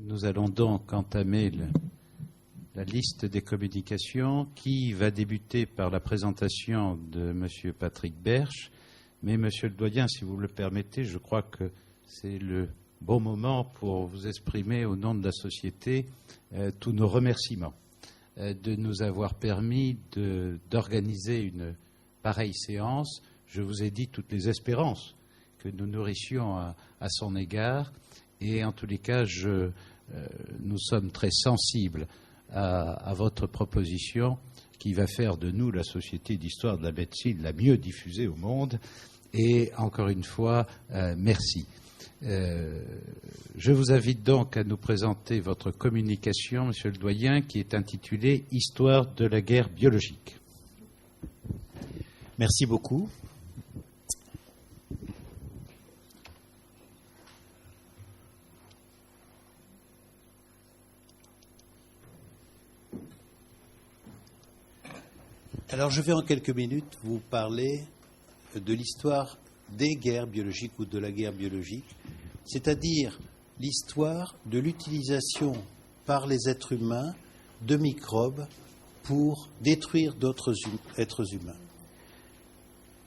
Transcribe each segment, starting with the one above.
Nous allons donc entamer la liste des communications qui va débuter par la présentation de M. Patrick Berche. Mais, Monsieur le doyen, si vous le permettez, je crois que c'est le bon moment pour vous exprimer au nom de la société tous nos remerciements de nous avoir permis d'organiser une pareille séance. Je vous ai dit toutes les espérances que nous nourrissions à son égard. Et en tous les cas, nous sommes très sensibles à votre proposition qui va faire de nous la Société d'histoire de la médecine la mieux diffusée au monde. Et encore une fois, merci. Je vous invite donc à nous présenter votre communication, Monsieur le doyen, qui est intitulée « Histoire de la guerre biologique ». Merci beaucoup. Alors, je vais en quelques minutes vous parler de l'histoire des guerres biologiques ou de la guerre biologique, c'est-à-dire l'histoire de l'utilisation par les êtres humains de microbes pour détruire d'autres êtres humains.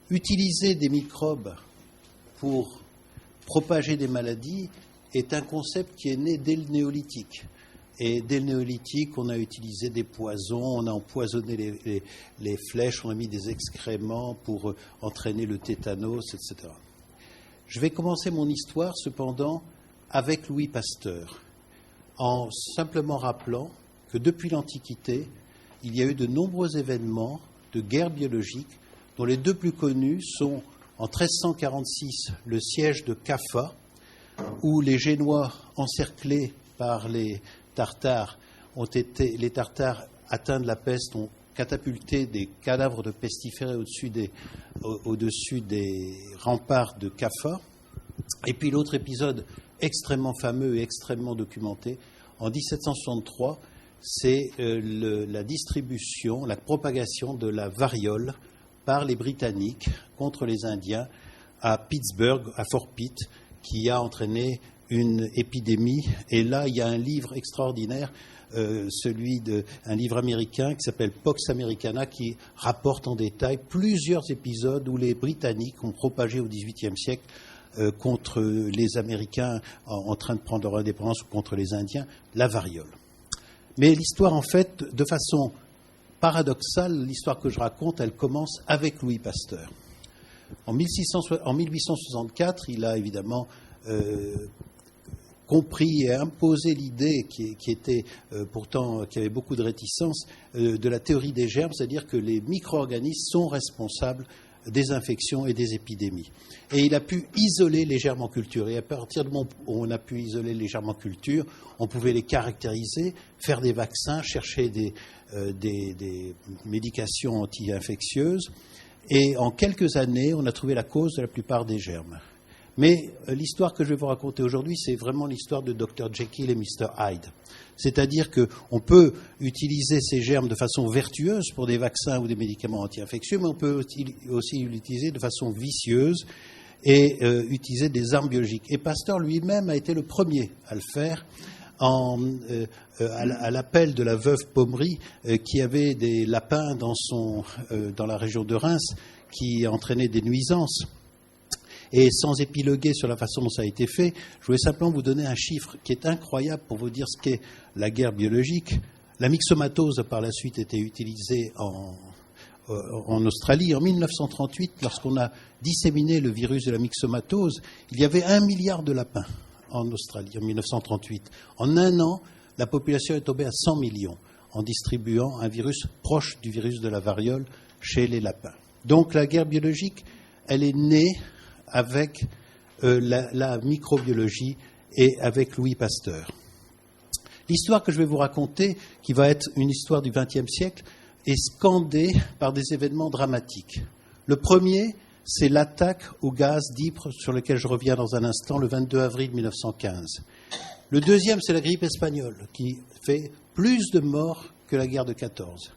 Utiliser des microbes pour propager des maladies est un concept qui est né dès le néolithique. Et dès le néolithique, on a utilisé des poisons, on a empoisonné les flèches, on a mis des excréments pour entraîner le tétanos, etc. Je vais commencer mon histoire, cependant, avec Louis Pasteur, en simplement rappelant que depuis l'Antiquité, il y a eu de nombreux événements de guerre biologique, dont les deux plus connus sont, en 1346, le siège de Caffa, où les Génois, encerclés par les Tartares, les Tartares atteints de la peste ont catapulté des cadavres de pestiférés au-dessus des remparts de Caffa. Et puis l'autre épisode extrêmement fameux et extrêmement documenté, en 1763, c'est la distribution, la propagation de la variole par les Britanniques contre les Indiens à Pittsburgh, à Fort Pitt, qui a entraîné une épidémie. Et là, il y a un livre extraordinaire, un livre américain qui s'appelle Pox Americana, qui rapporte en détail plusieurs épisodes où les Britanniques ont propagé au XVIIIe siècle contre les Américains en train de prendre leur indépendance ou contre les Indiens, la variole. Mais l'histoire, en fait, de façon paradoxale, l'histoire que je raconte, elle commence avec Louis Pasteur. En 1864, il a évidemment compris et imposé l'idée qui avait beaucoup de réticence de la théorie des germes, c'est-à-dire que les micro-organismes sont responsables des infections et des épidémies. Et il a pu isoler les germes en culture. Et à partir du moment où on a pu isoler les germes en culture, on pouvait les caractériser, faire des vaccins, chercher des médications anti-infectieuses. Et en quelques années, on a trouvé la cause de la plupart des germes. Mais l'histoire que je vais vous raconter aujourd'hui, c'est vraiment l'histoire de Dr Jekyll et Mr Hyde. C'est-à-dire qu'on peut utiliser ces germes de façon vertueuse pour des vaccins ou des médicaments anti-infectieux, mais on peut aussi l'utiliser de façon vicieuse et utiliser des armes biologiques. Et Pasteur lui-même a été le premier à le faire à l'appel de la veuve Pommery, qui avait des lapins dans la région de Reims qui entraînaient des nuisances. Et sans épiloguer sur la façon dont ça a été fait, je voulais simplement vous donner un chiffre qui est incroyable pour vous dire ce qu'est la guerre biologique. La myxomatose, par la suite, était utilisée en Australie. En 1938, lorsqu'on a disséminé le virus de la myxomatose, il y avait 1 milliard de lapins en Australie, en 1938. En un an, la population est tombée à 100 millions en distribuant un virus proche du virus de la variole chez les lapins. Donc la guerre biologique, elle est née avec la microbiologie et avec Louis Pasteur. L'histoire que je vais vous raconter, qui va être une histoire du XXe siècle, est scandée par des événements dramatiques. Le premier, c'est l'attaque au gaz d'Ypres, sur lequel je reviens dans un instant, le 22 avril 1915. Le deuxième, c'est la grippe espagnole, qui fait plus de morts que la guerre de 14.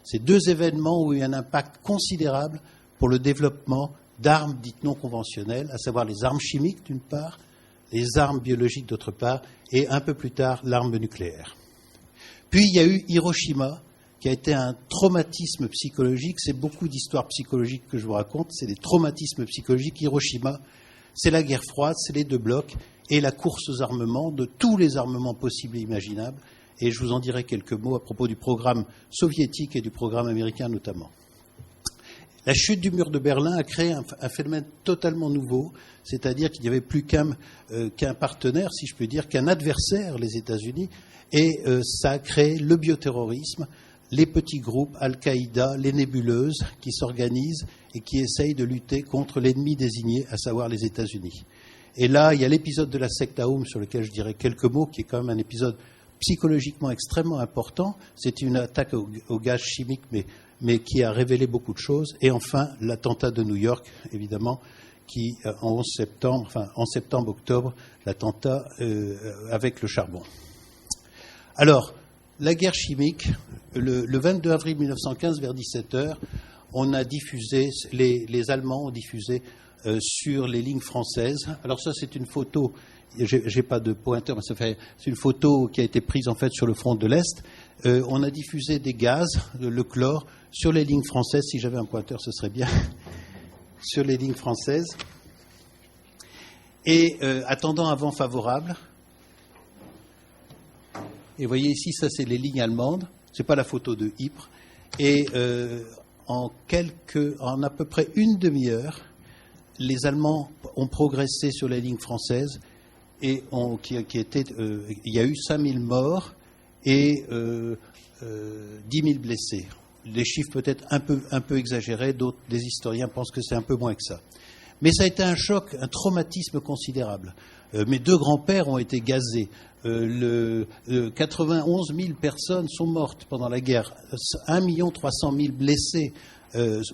Ces deux événements ont eu un impact considérable pour le développement d'armes dites non conventionnelles, à savoir les armes chimiques d'une part, les armes biologiques d'autre part, et un peu plus tard, l'arme nucléaire. Puis il y a eu Hiroshima, qui a été un traumatisme psychologique. C'est beaucoup d'histoires psychologiques que je vous raconte, c'est des traumatismes psychologiques. Hiroshima, c'est la guerre froide, c'est les deux blocs, et la course aux armements, de tous les armements possibles et imaginables. Et je vous en dirai quelques mots à propos du programme soviétique et du programme américain notamment. La chute du mur de Berlin a créé un phénomène totalement nouveau, c'est-à-dire qu'il n'y avait plus qu'un partenaire, si je peux dire, qu'un adversaire, les États-Unis, et ça a créé le bioterrorisme, les petits groupes, Al-Qaïda, les nébuleuses, qui s'organisent et qui essayent de lutter contre l'ennemi désigné, à savoir les États-Unis. Et là, il y a l'épisode de la secte Aoum, sur lequel je dirai quelques mots, qui est quand même un épisode psychologiquement extrêmement important. C'est une attaque au gaz chimique, mais qui a révélé beaucoup de choses. Et enfin, l'attentat de New York, évidemment, qui, en septembre-octobre, l'attentat avec le charbon. Alors, la guerre chimique, le 22 avril 1915, vers 17h, on a diffusé, les Allemands ont diffusé sur les lignes françaises. Alors ça, c'est une photo, j'ai pas de pointeur, mais c'est une photo qui a été prise en fait sur le front de l'Est. On a diffusé des gaz, le chlore, sur les lignes françaises. Si j'avais un pointeur, ce serait bien. Sur les lignes françaises. Et attendant un vent favorable. Et vous voyez ici, ça c'est les lignes allemandes. C'est pas la photo de Ypres. Et en à peu près une demi-heure, les Allemands ont progressé sur les lignes françaises et il y a eu 5000 morts et 10 000 blessés. Les chiffres peut-être un peu exagérés, d'autres, des historiens pensent que c'est un peu moins que ça. Mais ça a été un choc, un traumatisme considérable. Mes deux grands-pères ont été gazés. 91 000 personnes sont mortes pendant la guerre. 1 300 000 blessés,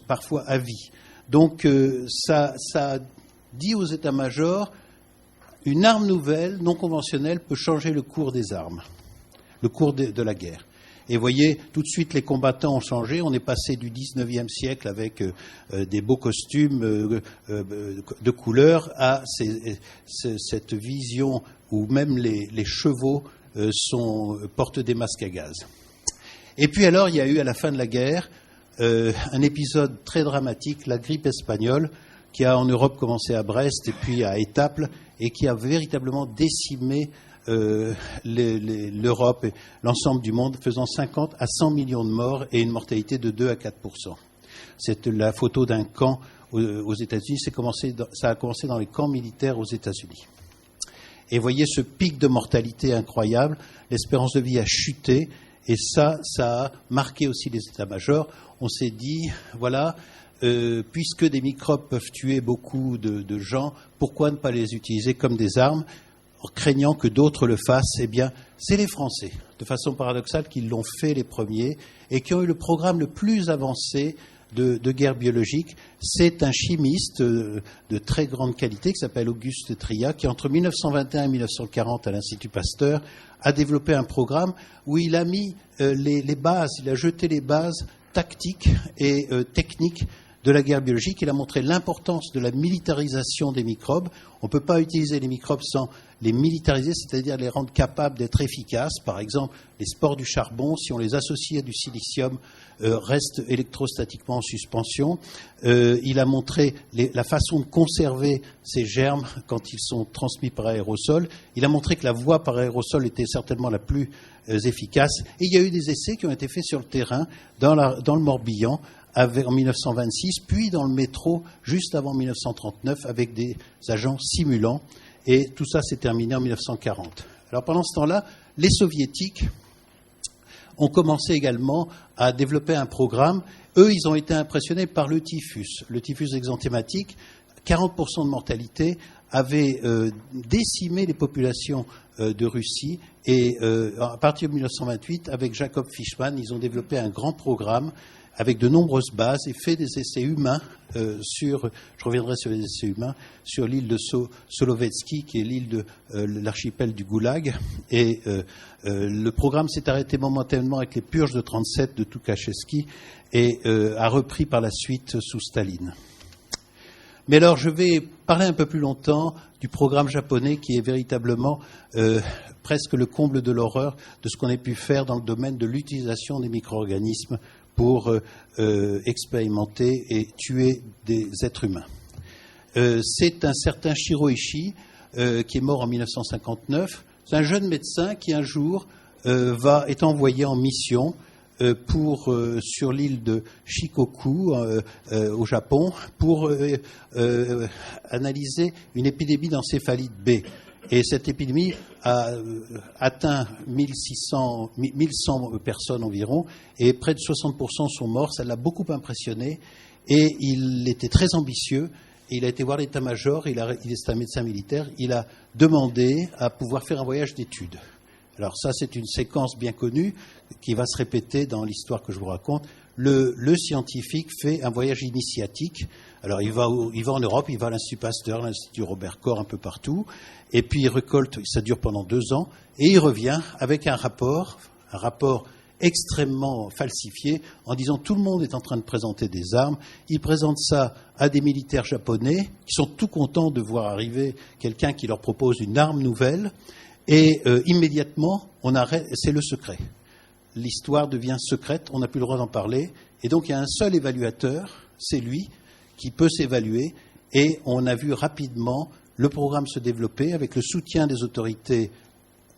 parfois à vie. Donc ça dit aux états-majors, une arme nouvelle, non conventionnelle, peut changer le cours des armes, le cours de la guerre. Et vous voyez, tout de suite, les combattants ont changé. On est passé du 19e siècle avec des beaux costumes de couleur à cette vision où même les chevaux portent des masques à gaz. Et puis alors, il y a eu, à la fin de la guerre, un épisode très dramatique, la grippe espagnole, qui a en Europe commencé à Brest et puis à Étaples, et qui a véritablement décimé l'Europe et l'ensemble du monde, faisant 50 à 100 millions de morts et une mortalité de 2 à 4%. C'est la photo d'un camp aux États-Unis. Ça a commencé dans les camps militaires aux États-Unis. Et vous voyez ce pic de mortalité incroyable. L'espérance de vie a chuté. Et ça a marqué aussi les états-majors. On s'est dit, voilà, puisque des microbes peuvent tuer beaucoup de gens, pourquoi ne pas les utiliser comme des armes, en craignant que d'autres le fassent? Eh bien, c'est les Français, de façon paradoxale, qui l'ont fait les premiers et qui ont eu le programme le plus avancé de guerre biologique. C'est un chimiste de très grande qualité qui s'appelle Auguste Tria, qui entre 1921 et 1940 à l'Institut Pasteur a développé un programme où il a mis les bases, il a jeté les bases tactiques et techniques de la guerre biologique. Il a montré l'importance de la militarisation des microbes. On ne peut pas utiliser les microbes sans les militariser, c'est-à-dire les rendre capables d'être efficaces. Par exemple, les spores du charbon, si on les associe à du silicium, restent électrostatiquement en suspension. Il a montré la façon de conserver ces germes quand ils sont transmis par aérosol. Il a montré que la voie par aérosol était certainement la plus efficace. Et il y a eu des essais qui ont été faits sur le terrain, dans le Morbihan, en 1926, puis dans le métro, juste avant 1939, avec des agents simulants. Et tout ça s'est terminé en 1940. Alors pendant ce temps-là, les Soviétiques ont commencé également à développer un programme. Eux, ils ont été impressionnés par le typhus exanthématique. 40% de mortalité avait décimé les populations de Russie. Et à partir de 1928, avec Jacob Fishman, ils ont développé un grand programme avec de nombreuses bases et fait des essais humains je reviendrai sur les essais humains, sur l'île de Solovetsky, qui est l'île de l'archipel du Goulag. Et le programme s'est arrêté momentanément avec les purges de 1937 de Tukhachevski et a repris par la suite sous Staline. Mais alors, je vais parler un peu plus longtemps du programme japonais qui est véritablement presque le comble de l'horreur de ce qu'on a pu faire dans le domaine de l'utilisation des micro-organismes pour expérimenter et tuer des êtres humains. C'est un certain Shiro Ishii qui est mort en 1959. C'est un jeune médecin qui un jour est envoyé en mission sur l'île de Shikoku au Japon pour analyser une épidémie d'encéphalite B. Et cette épidémie a atteint 1100 personnes environ, et près de 60% sont morts. Ça l'a beaucoup impressionné, et il était très ambitieux. Il a été voir l'état-major, il est un médecin militaire, il a demandé à pouvoir faire un voyage d'études. Alors ça, c'est une séquence bien connue qui va se répéter dans l'histoire que je vous raconte. Le scientifique fait un voyage initiatique. Alors il va en Europe, il va à l'Institut Pasteur, l'Institut Robert Koch, un peu partout, et puis il récolte, ça dure pendant 2 ans, et il revient avec un rapport extrêmement falsifié, en disant tout le monde est en train de présenter des armes. Il présente ça à des militaires japonais qui sont tout contents de voir arriver quelqu'un qui leur propose une arme nouvelle, et immédiatement, c'est le secret. L'histoire devient secrète, on n'a plus le droit d'en parler, et donc il y a un seul évaluateur, c'est lui, qui peut s'évaluer, et on a vu rapidement le programme se développer avec le soutien des autorités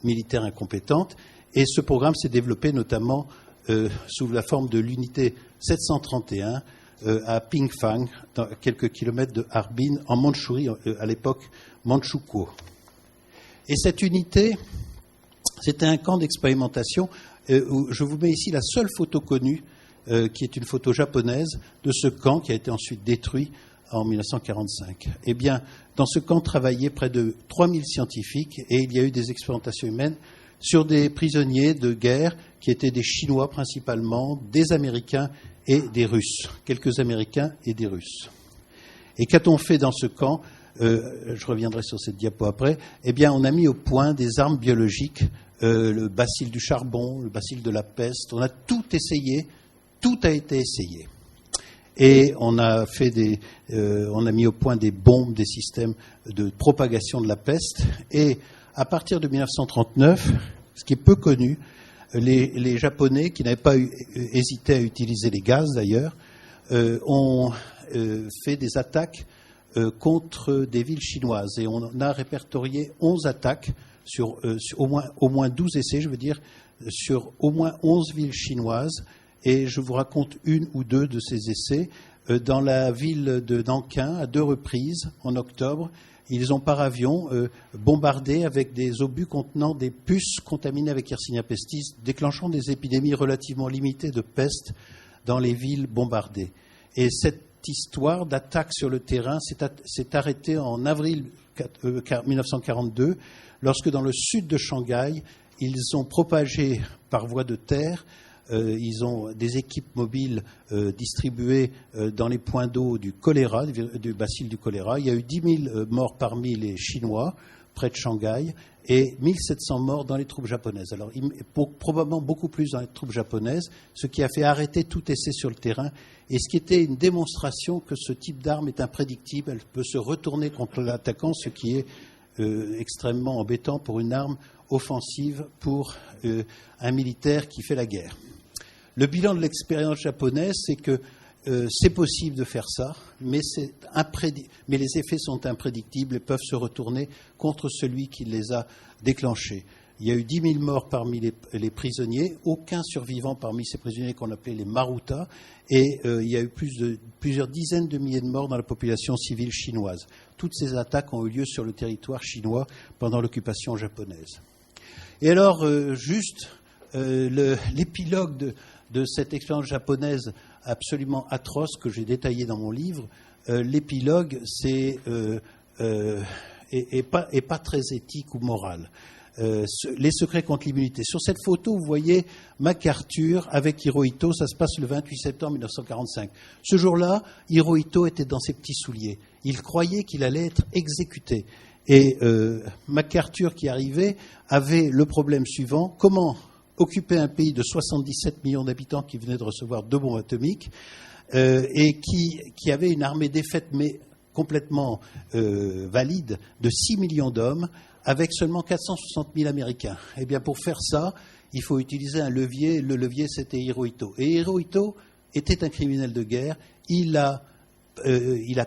militaires incompétentes, et ce programme s'est développé notamment sous la forme de l'unité 731 à Pingfang, dans quelques kilomètres de Harbin, en Mandchourie, à l'époque Manchukuo. Et cette unité, c'était un camp d'expérimentation où je vous mets ici la seule photo connue, qui est une photo japonaise de ce camp qui a été ensuite détruit en 1945. Eh bien, dans ce camp travaillaient près de 3000 scientifiques, et il y a eu des expérimentations humaines sur des prisonniers de guerre qui étaient des Chinois principalement, des Américains et des Russes, quelques Américains et des Russes. Et qu'a-t-on fait dans ce camp ? Je reviendrai sur cette diapo après. Eh bien, on a mis au point des armes biologiques, le bacille du charbon, le bacille de la peste. On a tout essayé, tout a été essayé. Et on a mis au point des bombes, des systèmes de propagation de la peste. Et à partir de 1939, ce qui est peu connu, les Japonais, qui n'avaient pas hésité à utiliser les gaz d'ailleurs, ont fait des attaques contre des villes chinoises. Et on a répertorié 11 attaques sur au moins 12 essais, je veux dire, sur au moins 11 villes chinoises. Et je vous raconte une ou deux de ces essais. Dans la ville de Nankin, à 2 reprises, en octobre, ils ont par avion bombardé avec des obus contenant des puces contaminées avec Yersinia pestis, déclenchant des épidémies relativement limitées de peste dans les villes bombardées. Et cette histoire d'attaque sur le terrain s'est arrêtée en avril 1942, lorsque dans le sud de Shanghai, ils ont propagé par voie de terre, ils ont des équipes mobiles distribuées dans les points d'eau du choléra, du bacille du choléra. Il y a eu 10 000 morts parmi les Chinois, près de Shanghai, et 1700 morts dans les troupes japonaises. Alors, probablement beaucoup plus dans les troupes japonaises, ce qui a fait arrêter tout essai sur le terrain, et ce qui était une démonstration que ce type d'arme est imprédictible, elle peut se retourner contre l'attaquant, ce qui est extrêmement embêtant pour une arme offensive pour un militaire qui fait la guerre. Le bilan de l'expérience japonaise, c'est que c'est possible de faire ça, mais les effets sont imprédictibles et peuvent se retourner contre celui qui les a déclenchés. Il y a eu 10 000 morts parmi les prisonniers, aucun survivant parmi ces prisonniers qu'on appelait les Maruta, et il y a eu plusieurs dizaines de milliers de morts dans la population civile chinoise. Toutes ces attaques ont eu lieu sur le territoire chinois pendant l'occupation japonaise. Et alors, l'épilogue de cette expérience japonaise absolument atroce que j'ai détaillée dans mon livre, l'épilogue est pas très éthique ou moral. Les secrets contre l'immunité. Sur cette photo, vous voyez MacArthur avec Hirohito, ça se passe le 28 septembre 1945. Ce jour-là, Hirohito était dans ses petits souliers. Il croyait qu'il allait être exécuté. Et MacArthur, qui arrivait, avait le problème suivant: comment occuper un pays de 77 millions d'habitants qui venait de recevoir 2 bombes atomiques et qui avait une armée défaite mais complètement valide de 6 millions d'hommes avec seulement 460 000 Américains. Eh bien, pour faire ça, il faut utiliser un levier. Le levier, c'était Hirohito. Et Hirohito était un criminel de guerre. Il a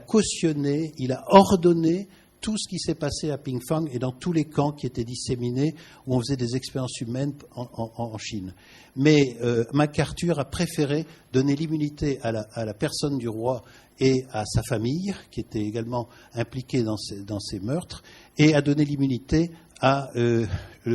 cautionné, il a ordonné tout ce qui s'est passé à Pingfang et dans tous les camps qui étaient disséminés où on faisait des expériences humaines en Chine. Mais MacArthur a préféré donner l'immunité à la personne du roi et à sa famille, qui était également impliquée dans ces meurtres, et a donné l'immunité à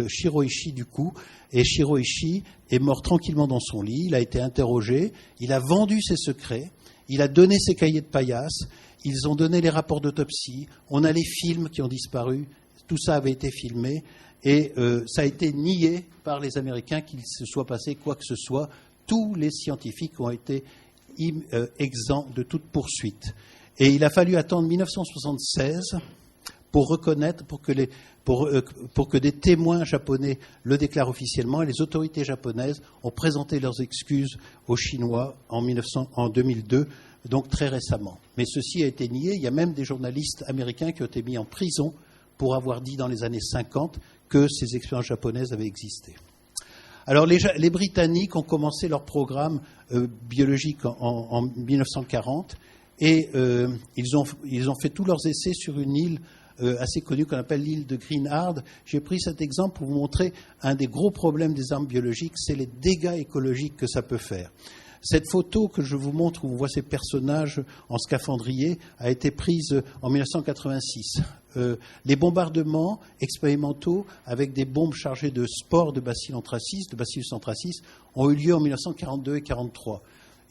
Shiroishi du coup. Et Shiroishi est mort tranquillement dans son lit, il a été interrogé, il a vendu ses secrets, il a donné ses cahiers de paillasse, ils ont donné les rapports d'autopsie, on a les films qui ont disparu, tout ça avait été filmé, et ça a été nié par les Américains qu'il se soit passé quoi que ce soit. Tous les scientifiques ont été exempts de toute poursuite. Et il a fallu attendre 1976 pour reconnaître, pour que des témoins japonais le déclarent officiellement, et les autorités japonaises ont présenté leurs excuses aux Chinois en 2002, donc très récemment. Mais ceci a été nié. Il y a même des journalistes américains qui ont été mis en prison pour avoir dit dans les années 50 que ces expériences japonaises avaient existé. Alors les Britanniques ont commencé leur programme biologique en 1940 et ils ont fait tous leurs essais sur une île assez connue qu'on appelle l'île de Greenhard. J'ai pris cet exemple pour vous montrer un des gros problèmes des armes biologiques, c'est les dégâts écologiques que ça peut faire. Cette photo que je vous montre, où on voit ces personnages en scaphandrier, a été prise en 1986. Les bombardements expérimentaux avec des bombes chargées de spores de Bacillus anthracis, ont eu lieu en 1942 et 1943.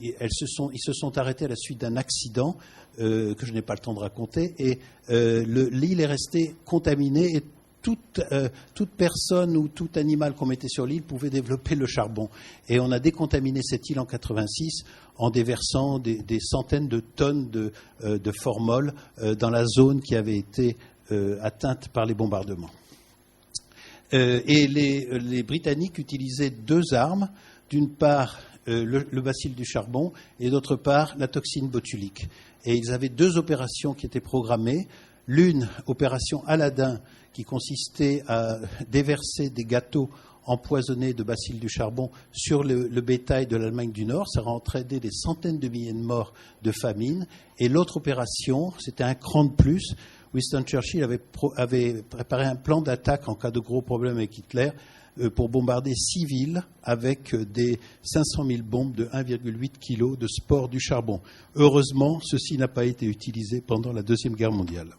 Ils se sont arrêtés à la suite d'un accident que je n'ai pas le temps de raconter, et l'île est restée contaminée, et toute personne ou tout animal qu'on mettait sur l'île pouvait développer le charbon. Et on a décontaminé cette île en 1986 en déversant des centaines de tonnes de formol dans la zone qui avait été atteinte par les bombardements. Et les Britanniques utilisaient deux armes, d'une part le bacille du charbon et d'autre part la toxine botulique. Et ils avaient deux opérations qui étaient programmées. L'une, opération Aladdin, qui consistait à déverser des gâteaux empoisonnés de bacille du charbon sur le bétail de l'Allemagne du Nord. Ça a entraîné des centaines de milliers de morts de famine. Et l'autre opération, c'était un cran de plus. Winston Churchill avait préparé un plan d'attaque en cas de gros problèmes avec Hitler pour bombarder 6 villes avec des 500 000 bombes de 1,8 kg de spores du charbon. Heureusement, ceci n'a pas été utilisé pendant la Deuxième Guerre mondiale.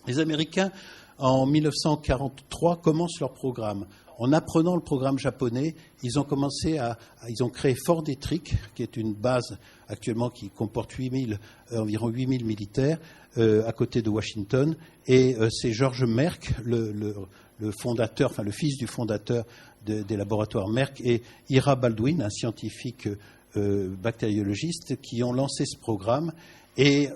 Les Américains, en 1943, commencent leur programme. En apprenant le programme japonais, ils ont créé Fort Detrick, qui est une base actuellement qui comporte environ 8 000 militaires à côté de Washington. Et c'est George Merck, le fondateur, enfin le fils du fondateur des laboratoires Merck, et Ira Baldwin, un scientifique bactériologiste, qui ont lancé ce programme. Et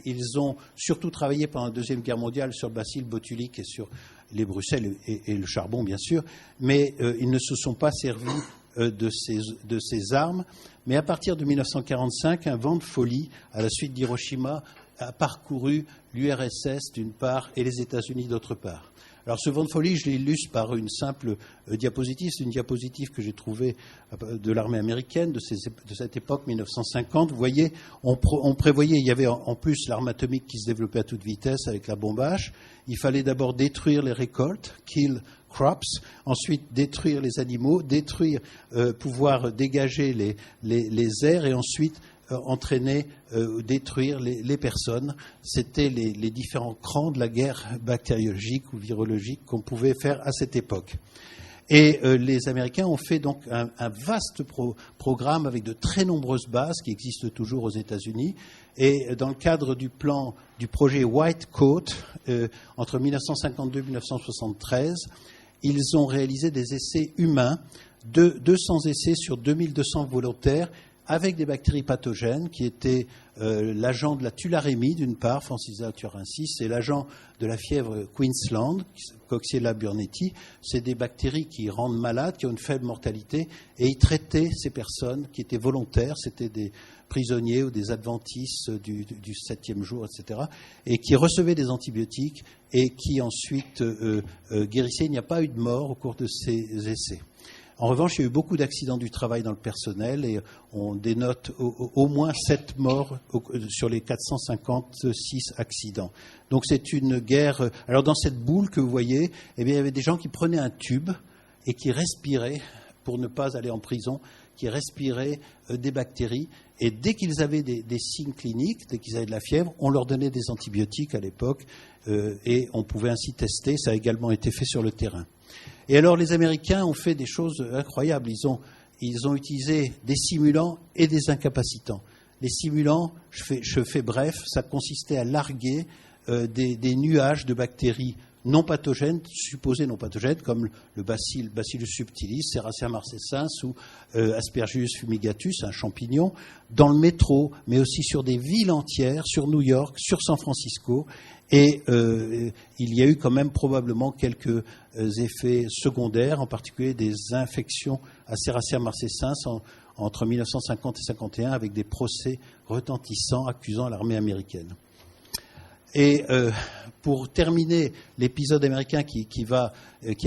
ils ont surtout travaillé pendant la Deuxième Guerre mondiale sur le bacille botulique et sur les Bruxelles et le charbon, bien sûr, mais ils ne se sont pas servis de ces armes. Mais à partir de 1945, un vent de folie, à la suite d'Hiroshima, a parcouru l'URSS d'une part et les États-Unis d'autre part. Alors ce vent de folie, je l'illustre par une simple diapositive. C'est une diapositive que j'ai trouvée de l'armée américaine de cette époque, 1950. Vous voyez, on prévoyait, il y avait en plus l'arme atomique qui se développait à toute vitesse avec la bombe H. Il fallait d'abord détruire les récoltes, kill crops, ensuite détruire les animaux, pouvoir dégager les airs, et ensuite entraîner, détruire les personnes. C'était les différents crans de la guerre bactériologique ou virologique qu'on pouvait faire à cette époque. Et les Américains ont fait donc un vaste programme avec de très nombreuses bases qui existent toujours aux États-Unis. Et dans le cadre du projet White Coat, entre 1952 et 1973, ils ont réalisé des essais humains, 200 essais sur 2200 volontaires, avec des bactéries pathogènes qui étaient l'agent de la tularemie d'une part, Francisella tularensis, et l'agent de la fièvre Queensland, Coxiella burnetii. C'est des bactéries qui rendent malades, qui ont une faible mortalité, et ils traitaient ces personnes qui étaient volontaires, c'était des prisonniers ou des adventistes du 7e jour, etc., et qui recevaient des antibiotiques et qui ensuite guérissaient. Il n'y a pas eu de mort au cours de ces essais. En revanche, il y a eu beaucoup d'accidents du travail dans le personnel et on dénote au moins 7 morts sur les 456 accidents. Donc c'est une guerre. Alors dans cette boule que vous voyez, eh bien, il y avait des gens qui prenaient un tube et qui respiraient, pour ne pas aller en prison, qui respiraient des bactéries. Et dès qu'ils avaient des signes cliniques, dès qu'ils avaient de la fièvre, on leur donnait des antibiotiques à l'époque et on pouvait ainsi tester. Ça a également été fait sur le terrain. Et alors les Américains ont fait des choses incroyables. Ils ont utilisé des simulants et des incapacitants. Les simulants, je fais bref, ça consistait à larguer des nuages de bactéries non pathogènes, supposées non pathogènes, comme le Bacillus subtilis, Serratia marcescens ou Aspergillus fumigatus, un champignon, dans le métro, mais aussi sur des villes entières, sur New York, sur San Francisco. Et il y a eu quand même probablement quelques effets secondaires, en particulier des infections à Serratia marcescens entre 1950 et 1951, avec des procès retentissants accusant l'armée américaine. Et pour terminer l'épisode américain qui a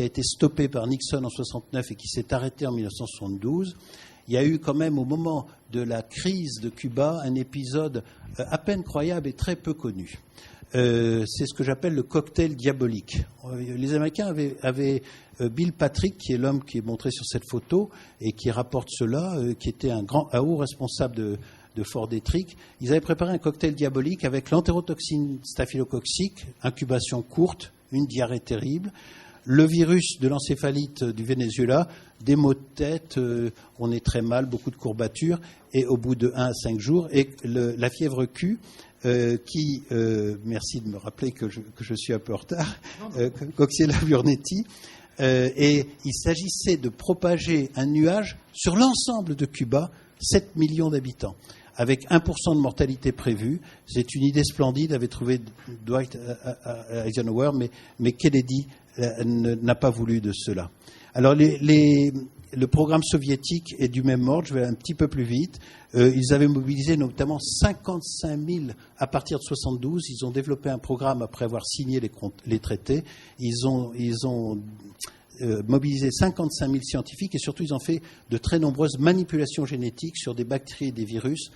été stoppé par Nixon en 1969 et qui s'est arrêté en 1972, il y a eu quand même au moment de la crise de Cuba un épisode à peine croyable et très peu connu. C'est ce que j'appelle le cocktail diabolique. Les Américains avaient Bill Patrick, qui est l'homme qui est montré sur cette photo et qui rapporte cela, qui était un haut responsable de Fort Detrick. Ils avaient préparé un cocktail diabolique avec l'entérotoxine staphylococcique, incubation courte, une diarrhée terrible, le virus de l'encéphalite du Venezuela, des maux de tête, on est très mal, beaucoup de courbatures, et au bout de 1 à 5 jours, et la fièvre Q, merci de me rappeler que je suis un peu en retard, Coxiella burnetii, et il s'agissait de propager un nuage sur l'ensemble de Cuba, 7 millions d'habitants, avec 1% de mortalité prévue. C'est une idée splendide, avait trouvé Dwight Eisenhower, mais Kennedy n'a pas voulu de cela. Alors le programme soviétique est du même ordre, je vais un petit peu plus vite. Ils avaient mobilisé notamment 55 000 à partir de 1972. Ils ont développé un programme après avoir signé les traités. Ils ont mobilisé 55 000 scientifiques et surtout ils ont fait de très nombreuses manipulations génétiques sur des bactéries et des virus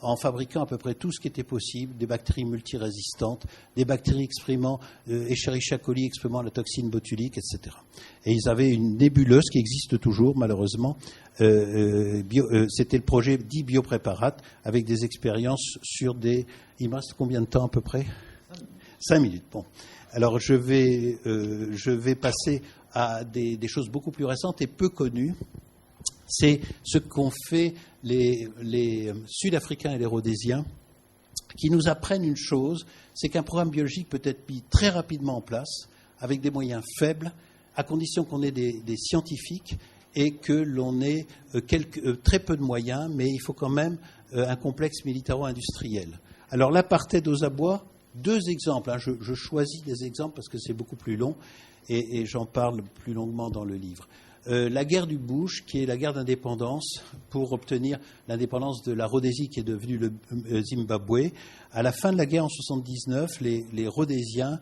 en fabriquant à peu près tout ce qui était possible, des bactéries multirésistantes, des bactéries exprimant Escherichia coli exprimant la toxine botulique, etc. Et ils avaient une nébuleuse qui existe toujours malheureusement. C'était le projet dit biopréparate avec des expériences sur des... Il me reste combien de temps à peu près ? 5 minutes. Bon. Alors je vais passer à des choses beaucoup plus récentes et peu connues. C'est ce qu'ont fait les Sud-Africains et les Rhodésiens, qui nous apprennent une chose, c'est qu'un programme biologique peut être mis très rapidement en place, avec des moyens faibles, à condition qu'on ait des scientifiques et que l'on ait très peu de moyens, mais il faut quand même un complexe militaro-industriel. Alors l'apartheid aux abois, 2 exemples, hein, je choisis des exemples parce que c'est beaucoup plus long et j'en parle plus longuement dans le livre. La guerre du Bush, qui est la guerre d'indépendance pour obtenir l'indépendance de la Rhodésie qui est devenue le Zimbabwe. À la fin de la guerre en 1979, les Rhodésiens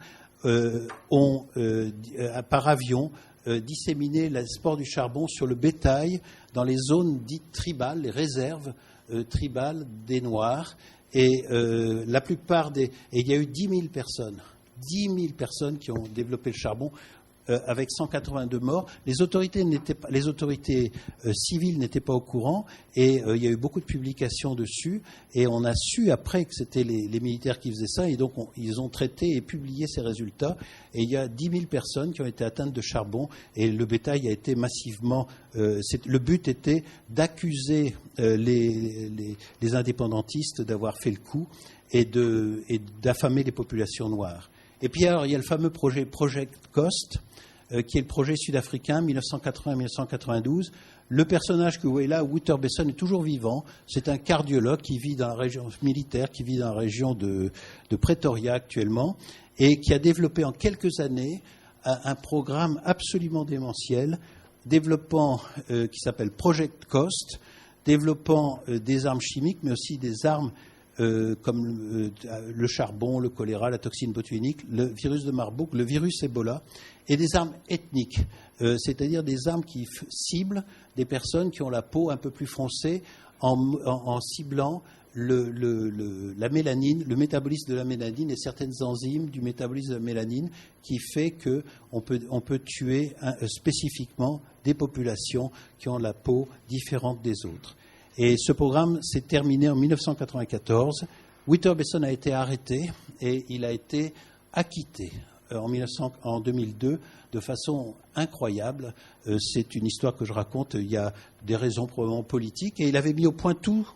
ont, par avion, disséminé l'export du charbon sur le bétail dans les zones dites tribales, les réserves tribales des Noirs. Et la plupart et il y a eu 10 000 personnes qui ont développé le charbon, avec 182 morts. Les autorités civiles n'étaient pas au courant et il y a eu beaucoup de publications dessus et on a su après que c'était les militaires qui faisaient ça et donc ils ont traité et publié ces résultats et il y a 10 000 personnes qui ont été atteintes de charbon et le bétail a été massivement... le but était d'accuser les indépendantistes d'avoir fait le coup et d'affamer les populations noires. Et puis alors il y a le fameux projet Project Coast qui est le projet sud-africain 1980-1992. Le personnage que vous voyez là, Wouter Besson, est toujours vivant. C'est un cardiologue qui vit dans la région militaire, qui vit dans la région de Pretoria actuellement, et qui a développé en quelques années un programme absolument démentiel, développant qui s'appelle Project Coast, développant des armes chimiques, mais aussi des armes comme le charbon, le choléra, la toxine botulinique, le virus de Marburg, le virus Ebola, et des armes ethniques, c'est-à-dire des armes qui ciblent des personnes qui ont la peau un peu plus foncée en ciblant la mélanine, le métabolisme de la mélanine et certaines enzymes du métabolisme de la mélanine qui fait qu'on peut tuer spécifiquement des populations qui ont la peau différente des autres. Et ce programme s'est terminé en 1994. Wouter Besson a été arrêté et il a été acquitté en 2002 de façon incroyable. C'est une histoire que je raconte. Il y a des raisons probablement politiques. Et il avait mis au point tout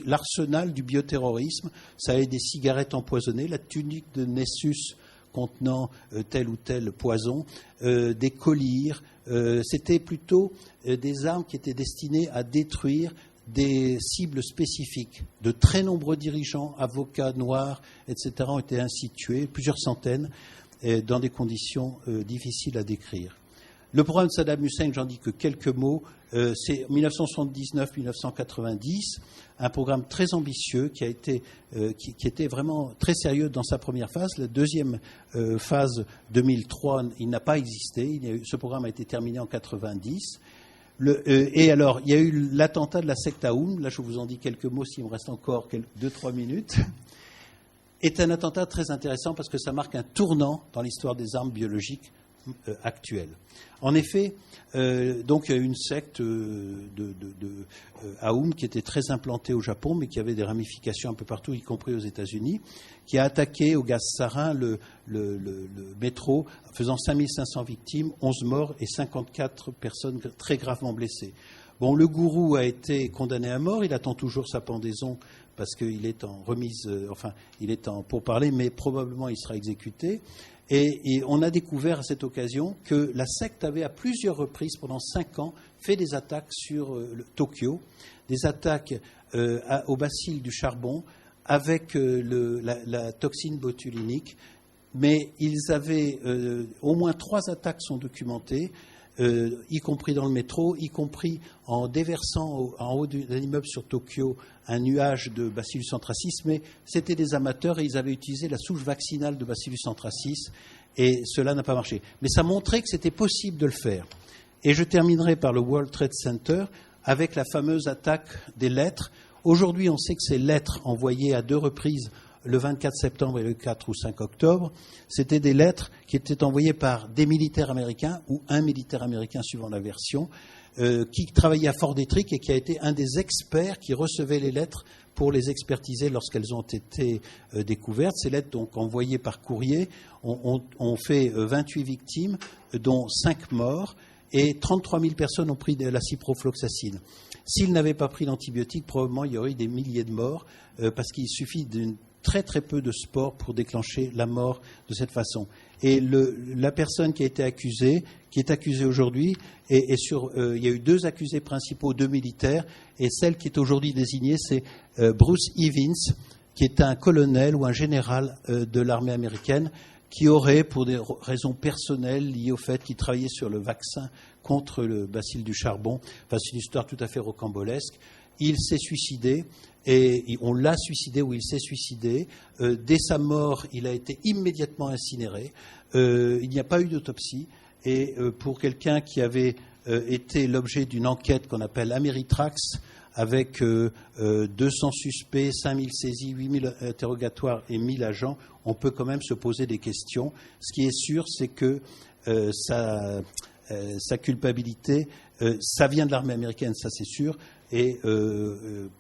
l'arsenal du bioterrorisme. Ça avait des cigarettes empoisonnées, la tunique de Nessus contenant tel ou tel poison, des collyres. C'était plutôt des armes qui étaient destinées à détruire des cibles spécifiques. De très nombreux dirigeants, avocats noirs, etc. ont été ainsi tués, plusieurs centaines, dans des conditions difficiles à décrire. Le programme de Saddam Hussein, j'en dis que quelques mots, c'est 1979-1990, un programme très ambitieux qui était vraiment très sérieux dans sa première phase. La deuxième phase, 2003, il n'a pas existé. Ce programme a été terminé en 1990. Et alors, il y a eu l'attentat de la secte Aoum, là je vous en dis quelques mots s'il me reste encore 2-3 minutes, est un attentat très intéressant parce que ça marque un tournant dans l'histoire des armes biologiques actuelles. En effet, donc il y a eu une secte Aoum qui était très implantée au Japon, mais qui avait des ramifications un peu partout, y compris aux États-Unis, qui a attaqué au gaz sarin le métro, faisant 5500 victimes, 11 morts et 54 personnes très gravement blessées. Bon, le gourou a été condamné à mort, il attend toujours sa pendaison parce qu'il est en remise, il est en pourparlers, mais probablement il sera exécuté. Et on a découvert à cette occasion que la secte avait à plusieurs reprises, pendant 5 ans, fait des attaques sur Tokyo, des attaques au bacille du charbon avec la toxine botulinique. Mais ils avaient, au moins 3 attaques sont documentées, y compris dans le métro, y compris en déversant en haut d'un immeuble sur Tokyo un nuage de Bacillus anthracis, mais c'était des amateurs et ils avaient utilisé la souche vaccinale de Bacillus anthracis et cela n'a pas marché. Mais ça montrait que c'était possible de le faire. Et je terminerai par le World Trade Center avec la fameuse attaque des lettres. Aujourd'hui, on sait que ces lettres envoyées à 2 reprises, le 24 septembre et le 4 ou 5 octobre, c'était des lettres qui étaient envoyées par des militaires américains ou un militaire américain suivant la version, qui travaillait à Fort Detrick et qui a été un des experts qui recevait les lettres pour les expertiser lorsqu'elles ont été découvertes. Ces lettres, donc envoyées par courrier, ont fait 28 victimes, dont 5 morts, et 33 000 personnes ont pris de la ciprofloxacine. S'ils n'avaient pas pris d'antibiotiques, probablement il y aurait eu des milliers de morts, parce qu'il suffit d'une très très peu de sport pour déclencher la mort de cette façon. Et la personne qui a été accusée, qui est accusée aujourd'hui, il y a eu 2 accusés principaux, 2 militaires, et celle qui est aujourd'hui désignée, c'est Bruce Evans, qui est un colonel ou un général de l'armée américaine, qui aurait, pour des raisons personnelles liées au fait qu'il travaillait sur le vaccin contre le bacille du charbon, enfin c'est une histoire tout à fait rocambolesque, il s'est suicidé. Et on l'a suicidé ou il s'est suicidé. Dès sa mort, il a été immédiatement incinéré. Il n'y a pas eu d'autopsie. Et pour quelqu'un qui avait été l'objet d'une enquête qu'on appelle Ameritrax, avec 200 suspects, 5000 saisies, 8000 interrogatoires et 1000 agents, on peut quand même se poser des questions. Ce qui est sûr, c'est que sa culpabilité, ça vient de l'armée américaine, ça c'est sûr, et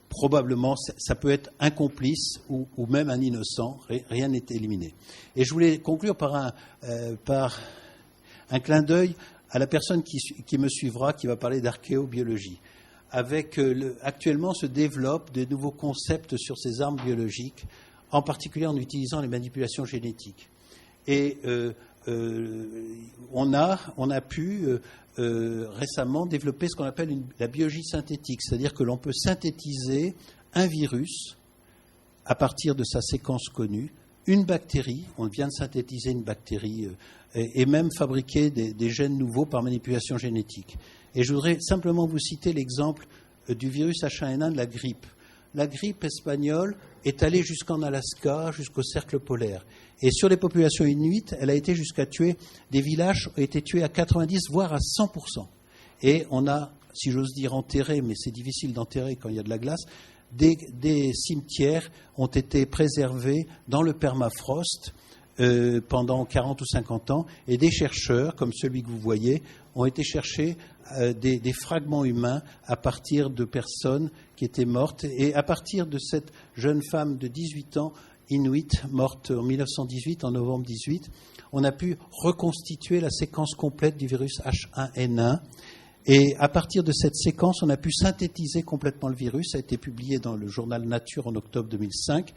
probablement ça peut être un complice ou même un innocent, rien n'est éliminé. Et je voulais conclure par un clin d'œil à la personne qui me suivra, qui va parler d'archéobiologie. Actuellement se développent de nouveaux concepts sur ces armes biologiques, en particulier en utilisant les manipulations génétiques. Et on a pu récemment développer ce qu'on appelle la biologie synthétique, c'est-à-dire que l'on peut synthétiser un virus à partir de sa séquence connue, une bactérie, on vient de synthétiser une bactérie, et même fabriquer des gènes nouveaux par manipulation génétique. Et je voudrais simplement vous citer l'exemple du virus H1N1 de la grippe. La grippe espagnole est allée jusqu'en Alaska, jusqu'au cercle polaire. Et sur les populations inuites, elle a été jusqu'à tuer, des villages ont été tués à 90, voire à 100%. Et on a, si j'ose dire, enterré, mais c'est difficile d'enterrer quand il y a de la glace, des cimetières ont été préservés dans le permafrost pendant 40 ou 50 ans, et des chercheurs, comme celui que vous voyez, ont été chercher des fragments humains à partir de personnes qui étaient mortes. Et à partir de cette jeune femme de 18 ans, inuit, morte en 1918, en novembre 18, on a pu reconstituer la séquence complète du virus H1N1. Et à partir de cette séquence, on a pu synthétiser complètement le virus. Ça a été publié dans le journal Nature en octobre 2005.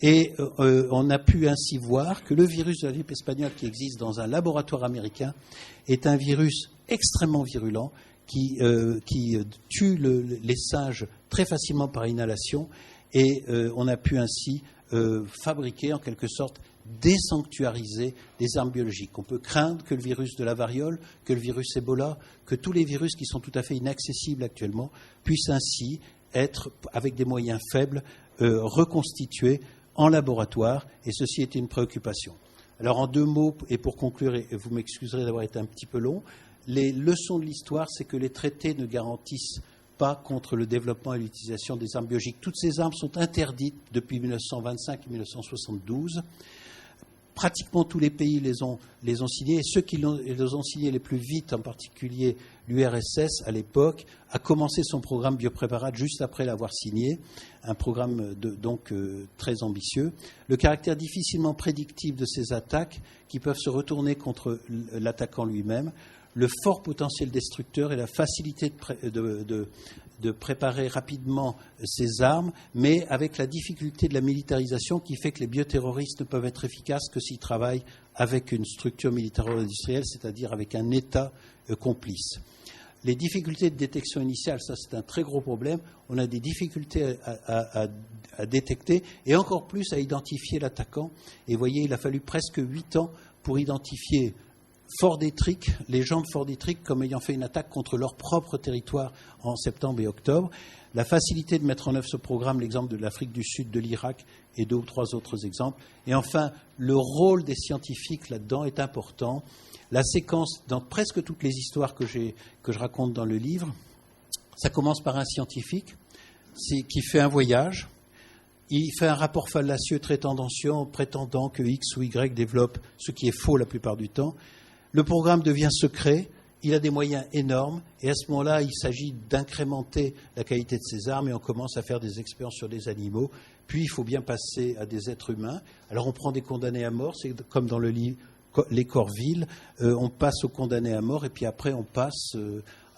Et on a pu ainsi voir que le virus de la grippe espagnole qui existe dans un laboratoire américain est un virus extrêmement virulent qui tue les singes très facilement par inhalation. Et on a pu ainsi fabriquer, en quelque sorte, désanctuariser des armes biologiques. On peut craindre que le virus de la variole, que le virus Ebola, que tous les virus qui sont tout à fait inaccessibles actuellement puissent ainsi être, avec des moyens faibles, reconstitués en laboratoire, et ceci est une préoccupation. Alors en 2 mots, et pour conclure, et vous m'excuserez d'avoir été un petit peu long, les leçons de l'histoire, c'est que les traités ne garantissent pas contre le développement et l'utilisation des armes biologiques. Toutes ces armes sont interdites depuis 1925 et 1972. Pratiquement tous les pays les ont signés, et ceux qui les ont signés les plus vite, en particulier l'URSS à l'époque, a commencé son programme biopréparate juste après l'avoir signé, un programme donc très ambitieux. Le caractère difficilement prédictible de ces attaques, qui peuvent se retourner contre l'attaquant lui-même, le fort potentiel destructeur et la facilité de préparer rapidement ces armes, mais avec la difficulté de la militarisation qui fait que les bioterroristes ne peuvent être efficaces que s'ils travaillent avec une structure militaro-industrielle, c'est-à-dire avec un État complice. Les difficultés de détection initiale, ça c'est un très gros problème. On a des difficultés à détecter et encore plus à identifier l'attaquant. Et vous voyez, il a fallu presque 8 ans pour identifier Fort Detrick, les gens de Fort Detrick comme ayant fait une attaque contre leur propre territoire en septembre et octobre. La facilité de mettre en œuvre ce programme, l'exemple de l'Afrique du Sud, de l'Irak et 2 ou 3 autres exemples. Et enfin, le rôle des scientifiques là-dedans est important. La séquence, dans presque toutes les histoires que je raconte dans le livre, ça commence par un scientifique qui fait un voyage. Il fait un rapport fallacieux très tendancieux en prétendant que X ou Y développe, ce qui est faux la plupart du temps. Le programme devient secret, il a des moyens énormes, et à ce moment-là, il s'agit d'incrémenter la qualité de ses armes, et on commence à faire des expériences sur des animaux. Puis, il faut bien passer à des êtres humains. Alors, on prend des condamnés à mort, c'est comme dans le livre Les Corvilles, on passe aux condamnés à mort, et puis après, on passe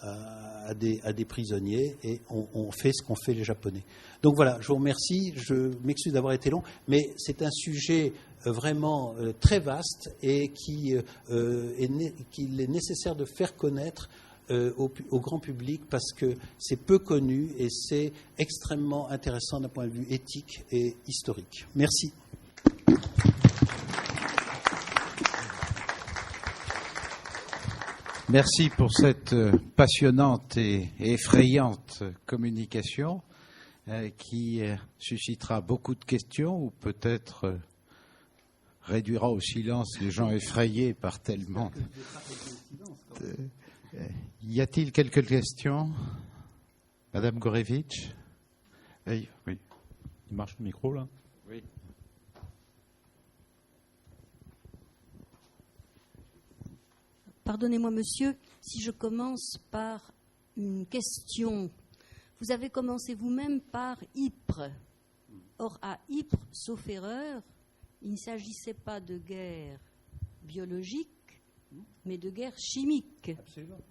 à des prisonniers, et on fait ce qu'ont fait les Japonais. Donc voilà, je vous remercie, je m'excuse d'avoir été long, mais c'est un sujet vraiment très vaste et qu'il est nécessaire de faire connaître au grand public parce que c'est peu connu et c'est extrêmement intéressant d'un point de vue éthique et historique. Merci. Merci pour cette passionnante et effrayante communication qui suscitera beaucoup de questions ou peut-être réduira au silence les gens effrayés par tellement. Y a-t-il quelques questions? Madame Gorevitch? Oui. Il marche le micro là? Oui. Pardonnez-moi, monsieur, si je commence par une question. Vous avez commencé vous-même par Ypres. Or, à Ypres, sauf erreur, il ne s'agissait pas de guerre biologique, mais de guerre chimique. Absolument.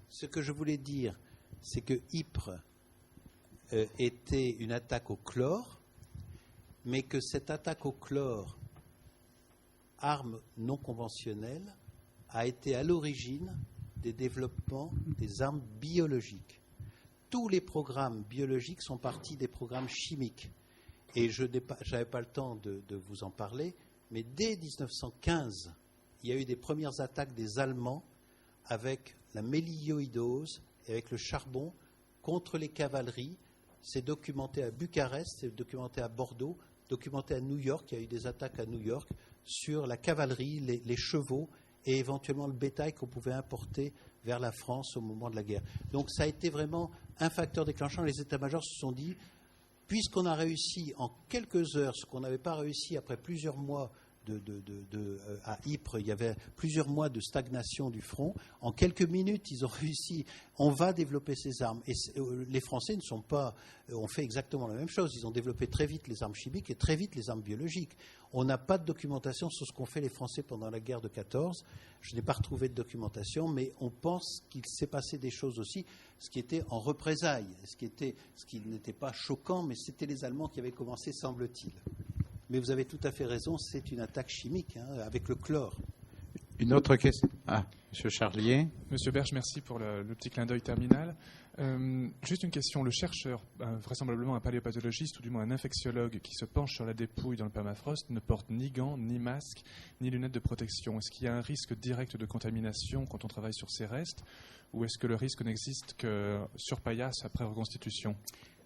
Ce que je voulais dire, c'est que Ypres était une attaque au chlore, mais que cette attaque au chlore armes non conventionnelles a été à l'origine des développements des armes biologiques. Tous les programmes biologiques sont partis des programmes chimiques. Et je n'avais pas le temps de vous en parler, mais dès 1915, il y a eu des premières attaques des Allemands avec la mélioïdose et avec le charbon contre les cavaleries. C'est documenté à Bucarest, c'est documenté à Bordeaux, documenté à New York. Il y a eu des attaques à New York sur la cavalerie, les chevaux et éventuellement le bétail qu'on pouvait importer vers la France au moment de la guerre. Donc ça a été vraiment un facteur déclenchant. Les états-majors se sont dit, puisqu'on a réussi en quelques heures ce qu'on n'avait pas réussi après plusieurs mois à Ypres, il y avait plusieurs mois de stagnation du front. En quelques minutes, ils ont réussi. On va développer ces armes. Et les Français ont fait exactement la même chose. Ils ont développé très vite les armes chimiques et très vite les armes biologiques. On n'a pas de documentation sur ce qu'ont fait les Français pendant la guerre de 14. Je n'ai pas retrouvé de documentation, mais on pense qu'il s'est passé des choses aussi, ce qui était en représailles, ce qui n'était pas choquant, mais c'était les Allemands qui avaient commencé, semble-t-il. Mais vous avez tout à fait raison, c'est une attaque chimique, avec le chlore. Une autre question. Monsieur Charlier. Monsieur Berge, merci pour le petit clin d'œil terminal. Juste une question. Le chercheur, vraisemblablement un paléopathologiste ou du moins un infectiologue qui se penche sur la dépouille dans le permafrost ne porte ni gants, ni masque, ni lunettes de protection. Est-ce qu'il y a un risque direct de contamination quand on travaille sur ces restes ou est-ce que le risque n'existe que sur paillasse après reconstitution ?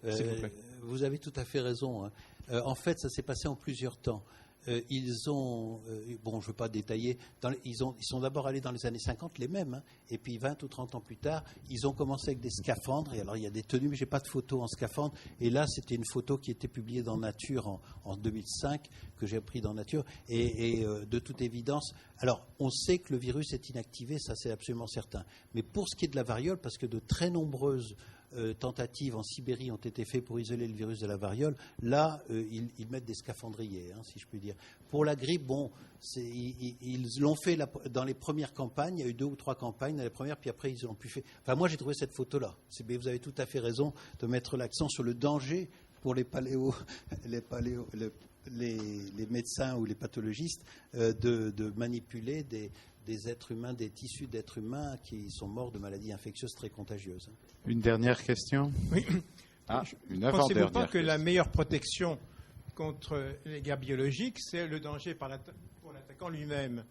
S'il vous plaît. Vous avez tout à fait raison. En fait, ça s'est passé en plusieurs temps. Ils ont, je ne veux pas détailler, ils sont d'abord allés dans les années 50, les mêmes, et puis 20 ou 30 ans plus tard, ils ont commencé avec des scaphandres, et alors il y a des tenues, mais je n'ai pas de photo en scaphandre, et là c'était une photo qui était publiée dans Nature en 2005, que j'ai pris dans Nature, et de toute évidence, alors on sait que le virus est inactivé, ça c'est absolument certain, mais pour ce qui est de la variole, parce que de très nombreuses tentatives en Sibérie ont été faites pour isoler le virus de la variole. Là, ils mettent des scaphandriers, si je puis dire. Pour la grippe, ils l'ont fait dans les premières campagnes. Il y a eu 2 ou 3 campagnes dans les premières, puis après, ils l'ont plus fait. Enfin, moi, j'ai trouvé cette photo-là. Mais vous avez tout à fait raison de mettre l'accent sur le danger pour les médecins ou les pathologistes de manipuler des êtres humains, des tissus d'êtres humains qui sont morts de maladies infectieuses très contagieuses. Une dernière question ? Oui. Une avant-dernière. Pensez-vous pas que la meilleure protection contre les guerres biologiques, c'est le danger pour l'attaquant lui-même ?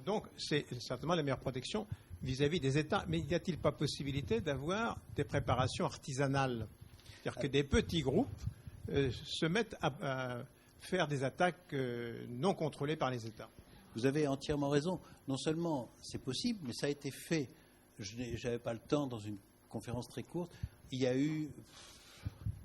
Donc, c'est certainement la meilleure protection vis-à-vis des États. Mais n'y a-t-il pas possibilité d'avoir des préparations artisanales ? C'est-à-dire que des petits groupes se mettent à faire des attaques non contrôlées par les États. Vous avez entièrement raison. Non seulement c'est possible, mais ça a été fait. Je n'avais pas le temps dans une conférence très courte. Il y a eu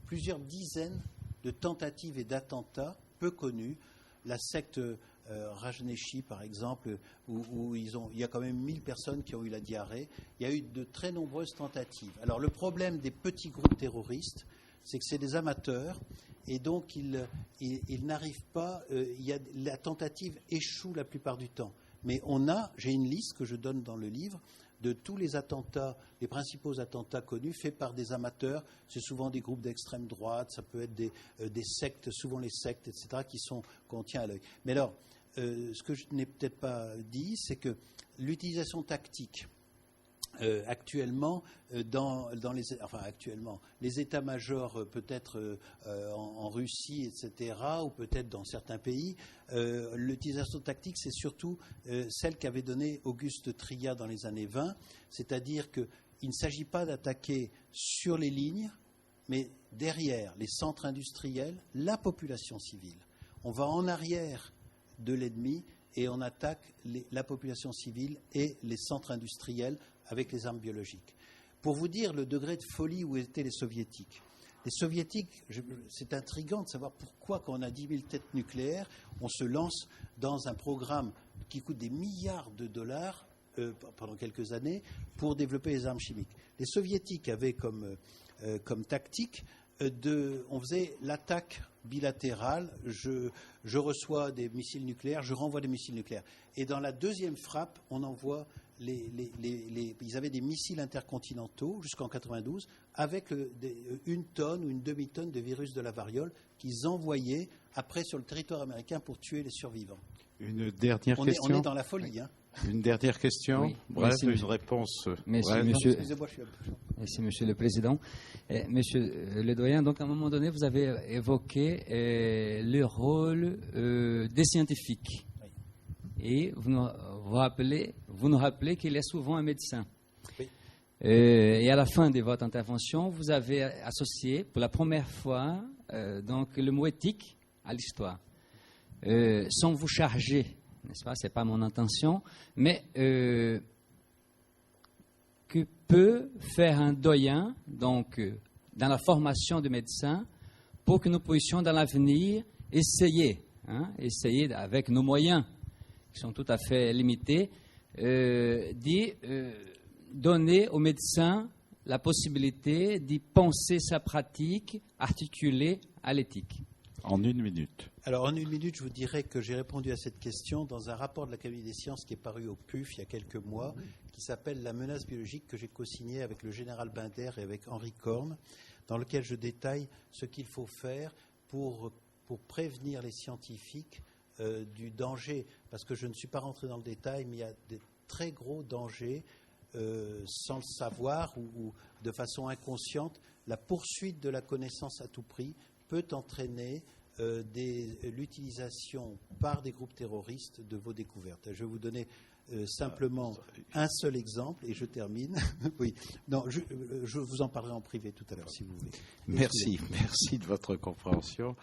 plusieurs dizaines de tentatives et d'attentats peu connus. La secte Rajneeshi, par exemple, où il y a quand même 1000 personnes qui ont eu la diarrhée. Il y a eu de très nombreuses tentatives. Alors le problème des petits groupes terroristes, c'est que c'est des amateurs. Et donc, ils n'arrivent pas. La tentative échoue la plupart du temps. Mais j'ai une liste que je donne dans le livre de tous les attentats, les principaux attentats connus faits par des amateurs. C'est souvent des groupes d'extrême droite, ça peut être des sectes, souvent les sectes, etc., qu'on tient à l'œil. Mais alors, ce que je n'ai peut-être pas dit, c'est que l'utilisation tactique. Actuellement, les états-majors peut-être en Russie, etc., ou peut-être dans certains pays, l'utilisation tactique, c'est surtout celle qu'avait donnée Auguste Tria dans les années 20, c'est-à-dire qu'il ne s'agit pas d'attaquer sur les lignes, mais derrière les centres industriels, la population civile. On va en arrière de l'ennemi et on attaque la population civile et les centres industriels avec les armes biologiques. Pour vous dire le degré de folie où étaient les Soviétiques. Les Soviétiques, c'est intriguant de savoir pourquoi, quand on a 10 000 têtes nucléaires, on se lance dans un programme qui coûte des milliards de dollars pendant quelques années pour développer les armes chimiques. Les Soviétiques avaient comme tactique on faisait l'attaque bilatérale, je reçois des missiles nucléaires, je renvoie des missiles nucléaires. Et dans la deuxième frappe, on envoie ils avaient des missiles intercontinentaux jusqu'en 92 avec 1 tonne ou une demi-tonne de virus de la variole qu'ils envoyaient après sur le territoire américain pour tuer les survivants. Une dernière On question. est dans la folie. Hein. Une dernière question. Oui. Bref, Merci, une monsieur. réponse. Merci, brève. monsieur. Excusez-moi, je suis un peu chaud. Merci, Monsieur le Président. Monsieur le doyen, donc à un moment donné, vous avez évoqué le rôle des scientifiques. Et vous nous rappelez qu'il y a souvent un médecin. Oui. Et à la fin de votre intervention, vous avez associé pour la première fois donc le mot éthique à l'histoire. Sans vous charger, n'est-ce pas? C'est pas mon intention, mais que peut faire un doyen, donc dans la formation de médecins, pour que nous puissions dans l'avenir essayer avec nos moyens qui sont tout à fait limités, de donner aux médecins la possibilité d'y penser sa pratique articulée à l'éthique. En 1 minute. Alors, en 1 minute, je vous dirais que j'ai répondu à cette question dans un rapport de l'Académie des sciences qui est paru au PUF il y a quelques mois, qui s'appelle « La menace biologique » que j'ai co-signé avec le général Binder et avec Henri Korn, dans lequel je détaille ce qu'il faut faire pour prévenir les scientifiques du danger. Parce que je ne suis pas rentré dans le détail, mais il y a des très gros dangers sans le savoir ou de façon inconsciente. La poursuite de la connaissance à tout prix peut entraîner l'utilisation par des groupes terroristes de vos découvertes. Je vais vous donner simplement un seul exemple et je termine. Oui, non, je vous en parlerai en privé tout à l'heure si vous voulez. Merci de votre compréhension.